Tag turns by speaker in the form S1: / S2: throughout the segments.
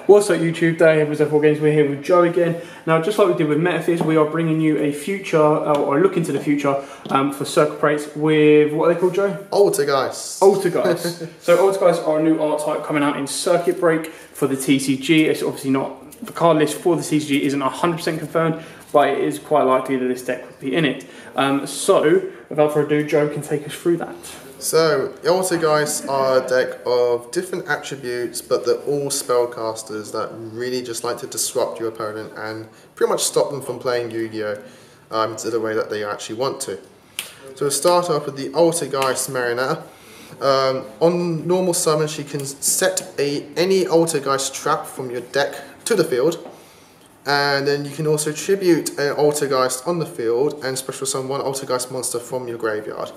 S1: What's up YouTube, Dave with wargames. We're here with Joe again. Now, just like we did with Metaphys, we are bringing you a future, or a look into the future for circuit breaks with, what are they called, Joe?
S2: Altergeist.
S1: Altergeist. So Altergeist are a new art type coming out in circuit break for the TCG. It's obviously not, the card list for the TCG isn't 100% confirmed, but it is quite likely that this deck would be in it. So, without further ado, Joe can take us through that.
S2: So, the Altergeist are a deck of different attributes, but they're all spellcasters that really just like to disrupt your opponent and pretty much stop them from playing Yu-Gi-Oh! To the way that they actually want to. So we'll start off with the Altergeist Marionetta. On normal summon, she can set any Altergeist trap from your deck to the field, and then you can also tribute an Altergeist on the field and special summon one Altergeist monster from your graveyard.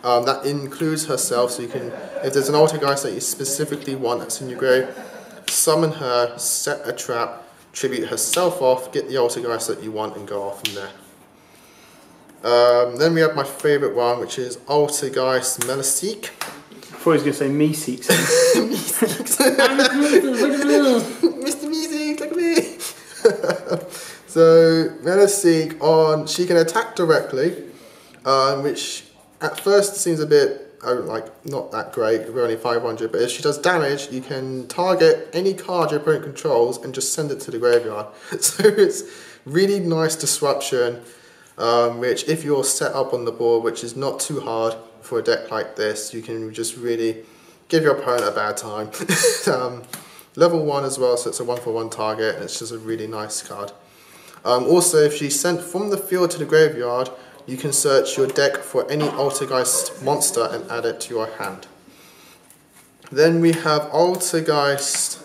S2: That includes herself, so you can, if there's an Altergeist that you specifically want that's in your grave, summon her, set a trap, tribute herself off, get the Altergeist that you want and go off from there. Then we have my favourite one, which is Altergeist Meliseek.
S1: I thought he was going to say Meeseeks.
S2: Mr. Meeseeks, look at me! So, Meliseek, she can attack directly, which at first seems a bit, not that great, we're only 500, but if she does damage, you can target any card your opponent controls and just send it to the graveyard. So it's really nice disruption, which if you're set up on the board, which is not too hard for a deck like this, you can just really give your opponent a bad time. Level 1 as well, so it's a 1-for-1 target, and it's just a really nice card. Also, if she's sent from the field to the graveyard, you can search your deck for any Altergeist monster and add it to your hand. Then we have Altergeist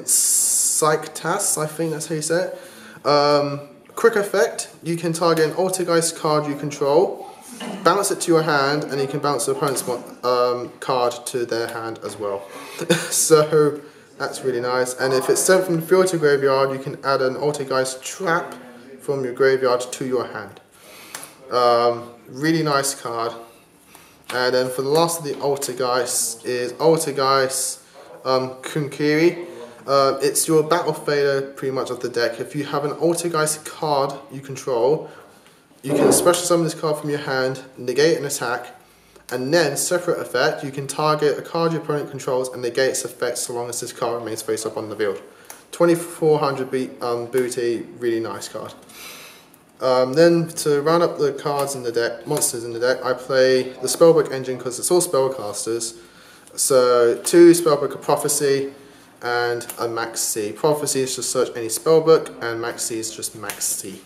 S2: Psychtas, I think that's how you say it. Quick effect, you can target an Altergeist card you control, bounce it to your hand, and you can bounce the opponent's card to their hand as well. So that's really nice. And if it's sent from the field to graveyard, you can add an Altergeist trap from your graveyard to your hand. Really nice card. And then for the last of the Altergeist is Altergeist Kunkiri. It's your battle fader pretty much of the deck. If you have an Altergeist card you control, you can special summon this card from your hand, negate an attack, and then separate effect, you can target a card your opponent controls and negate its effect so long as this card remains face up on the field. 2400 booty, really nice card. Then to round up the cards in the deck, monsters in the deck, I play the Spellbook engine because it's all spellcasters. So 2 Spellbook of Prophecy and a Max C. Prophecy is just search any spellbook, and Max C is just Max C.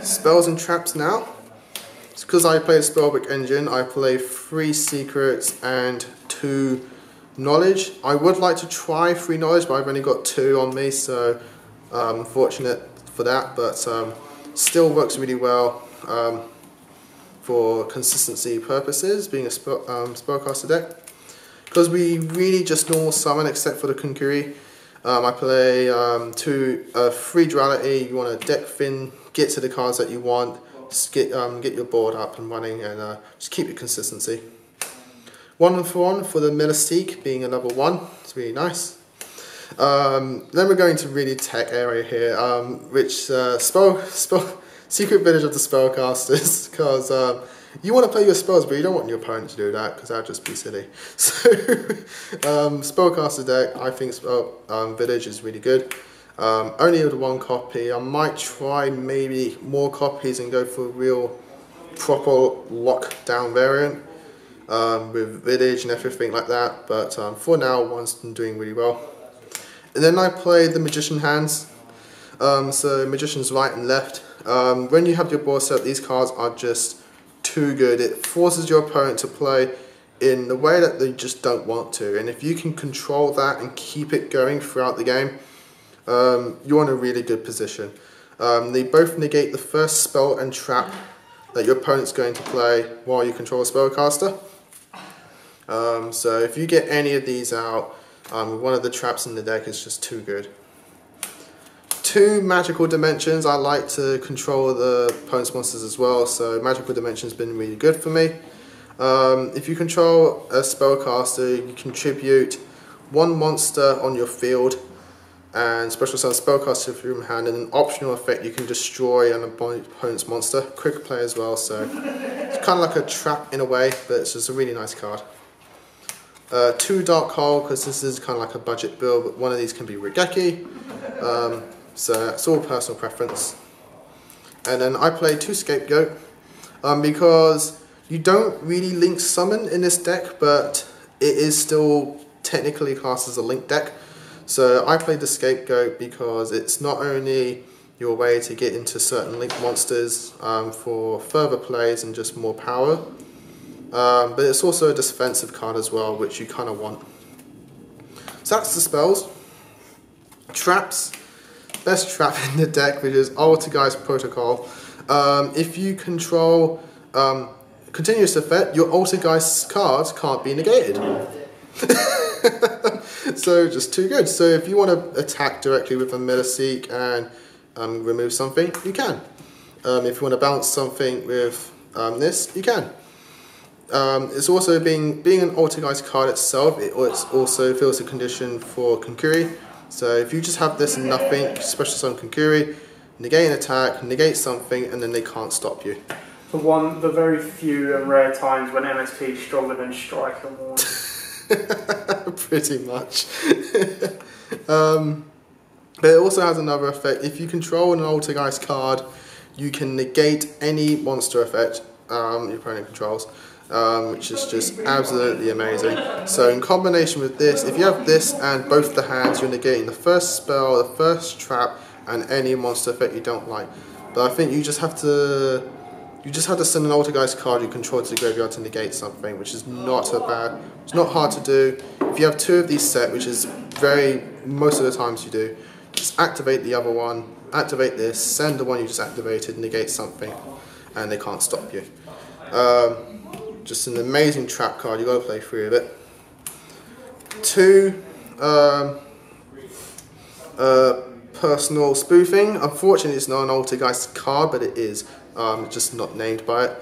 S2: Spells and traps now. It's because I play the Spellbook engine, I play 3 secrets and 2 knowledge. I would like to try 3 knowledge, but I've only got 2 on me, so I'm fortunate for that, but still works really well for consistency purposes, being a spellcaster deck. Because we really just normal summon except for the Kunkiri. I play 3 duality, you want to deck fin, get to the cards that you want, just get your board up and running, and just keep your consistency. 1-for-1 for the Meliseek, being a level 1, it's really nice. Then we're going to really tech area here, which secret village of the spellcasters, because you want to play your spells, but you don't want your opponent to do that, because that would just be silly. So, spellcaster deck, I think village is really good. Only with 1 copy. I might try maybe more copies and go for a real proper lockdown variant with village and everything like that. But for now, 1's doing really well. And then I play the Magician hands. So Magician's right and left. When you have your board set, these cards are just too good. It forces your opponent to play in the way that they just don't want to. And if you can control that and keep it going throughout the game, you're in a really good position. They both negate the first spell and trap that your opponent's going to play while you control a spellcaster. So if you get any of these out, one of the traps in the deck is just too good. 2 magical dimensions. I like to control the opponent's monsters as well, so magical dimension's been really good for me. If you control a spellcaster, you contribute 1 monster on your field and special summon spellcaster from your hand, and an optional effect you can destroy an opponent's monster. Quick play as well, so it's kind of like a trap in a way, but it's just a really nice card. 2 Dark Hole, because this is kind of like a budget build, but one of these can be Regeki, so it's all personal preference. And then I play 2 Scapegoat, because you don't really link summon in this deck, but it is still technically classed as a link deck. So I played the Scapegoat because it's not only your way to get into certain link monsters for further plays and just more power, but it's also a defensive card as well, which you kind of want. So that's the spells. Traps. Best trap in the deck, which is Altergeist Protocol. If you control continuous effect, your Altergeist cards can't be negated. So just too good. So if you want to attack directly with a Metaseek and remove something, you can. If you want to bounce something with this, you can. It's also being an Altergeist card itself, it also fills a condition for Konkuri. So if you just have this and nothing, special summon Konkuri, negate an attack, negate something, and then they can't stop you.
S1: The very few and rare times when MSP is stronger than Strike and Warn.
S2: Pretty much. But it also has another effect. If you control an Altergeist card, you can negate any monster effect your opponent controls, which is just absolutely amazing. So in combination with this, if you have this and both the hands, you're negating the first spell, the first trap, and any monster effect you don't like. But I think you just have to send an Altergeist card you control to the graveyard to negate something, which is not so bad. It's not hard to do. If you have 2 of these set, which is most of the times you do, just activate the other one, activate this, send the one you just activated, negate something, and they can't stop you. Just an amazing trap card, you've got to play 3 of it. 2, personal spoofing. Unfortunately, it's not an Altergeist card, but it is. It's just not named by it.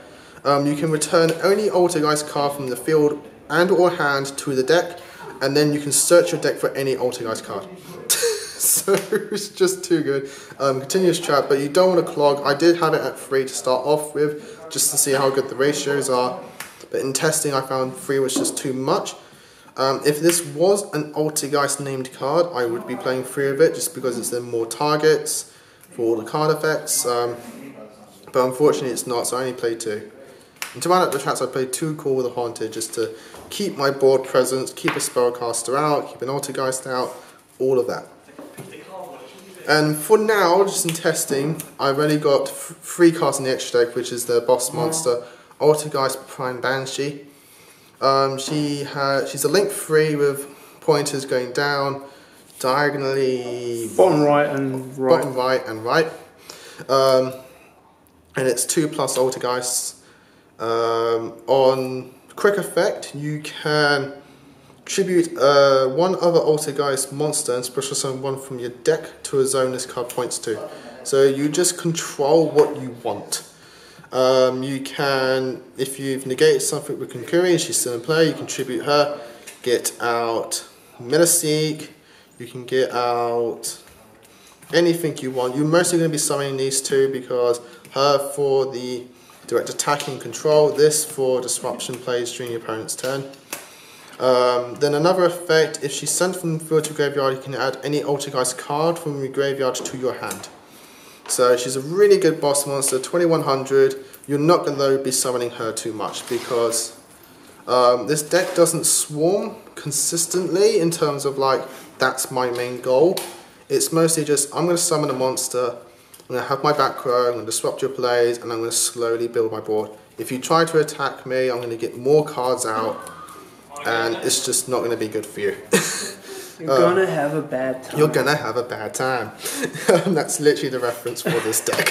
S2: You can return only Altergeist card from the field and or hand to the deck, and then you can search your deck for any Altergeist card. So it's just too good. Continuous trap, but you don't want to clog. I did have it at 3 to start off with, just to see how good the ratios are. But in testing, I found 3 was just too much. If this was an Altergeist named card, I would be playing 3 of it, just because it's then more targets for all the card effects. But unfortunately it's not, so I only played 2. And to round up the traps, I played 2 Call with the Haunted, just to keep my board presence, keep a spellcaster out, keep an Altergeist out, all of that. And for now, just in testing, I've only got 3 cards in the extra deck, which is the boss monster, Altergeist Prime Banshee. She's a link 3 with pointers going down, diagonally
S1: bottom right and right.
S2: Bottom right and right. And it's 2+ Altergeists. On quick effect, you can tribute 1 other Altergeist monster and special summon 1 from your deck to a zone this card points to. So you just control what you want. You can, if you've negated something with Konkuri and she's still in play, you can tribute her, get out Metaseek, you can get out anything you want. You're mostly going to be summoning these 2 because her for the direct attacking control, this for disruption plays during your opponent's turn. Then another effect, if she's sent from the field to graveyard, you can add any Altergeist card from your graveyard to your hand. So she's a really good boss monster, 2100. You're not going to be summoning her too much because this deck doesn't swarm consistently in terms of like, that's my main goal. It's mostly just, I'm going to summon a monster, I'm going to have my back row, I'm going to disrupt your plays, and I'm going to slowly build my board. If you try to attack me, I'm going to get more cards out, and it's just not going to be good for you.
S1: You're going to have a bad time.
S2: You're going to have a bad time. That's literally the reference for this deck.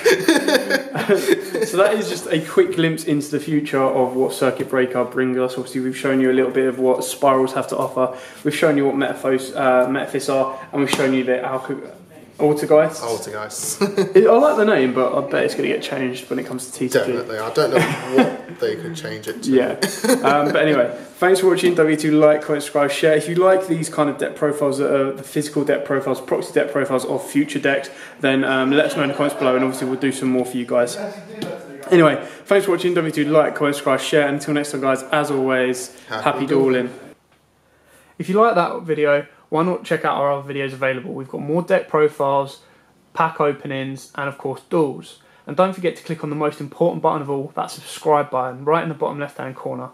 S1: So that is just a quick glimpse into the future of what Circuit Breaker brings us. Obviously, we've shown you a little bit of what Spirals have to offer. We've shown you what Metaphys are, and we've shown you that Altergeist.
S2: Altergeist.
S1: I like the name, but I bet it's going to get changed when it comes to TCG.
S2: Definitely. I don't know what they could change it to.
S1: Yeah. But anyway, thanks for watching. Don't forget to like, comment, subscribe, share. If you like these kind of deck profiles that are the physical deck profiles, proxy deck profiles of future decks, then let us know in the comments below, and obviously we'll do some more for you guys. Anyway, thanks for watching. Don't forget to like, comment, subscribe, share. And until next time, guys, as always, happy dueling. If you like that video, why not check out our other videos available? We've got more deck profiles, pack openings, and of course duels. And don't forget to click on the most important button of all, that subscribe button, right in the bottom left hand corner.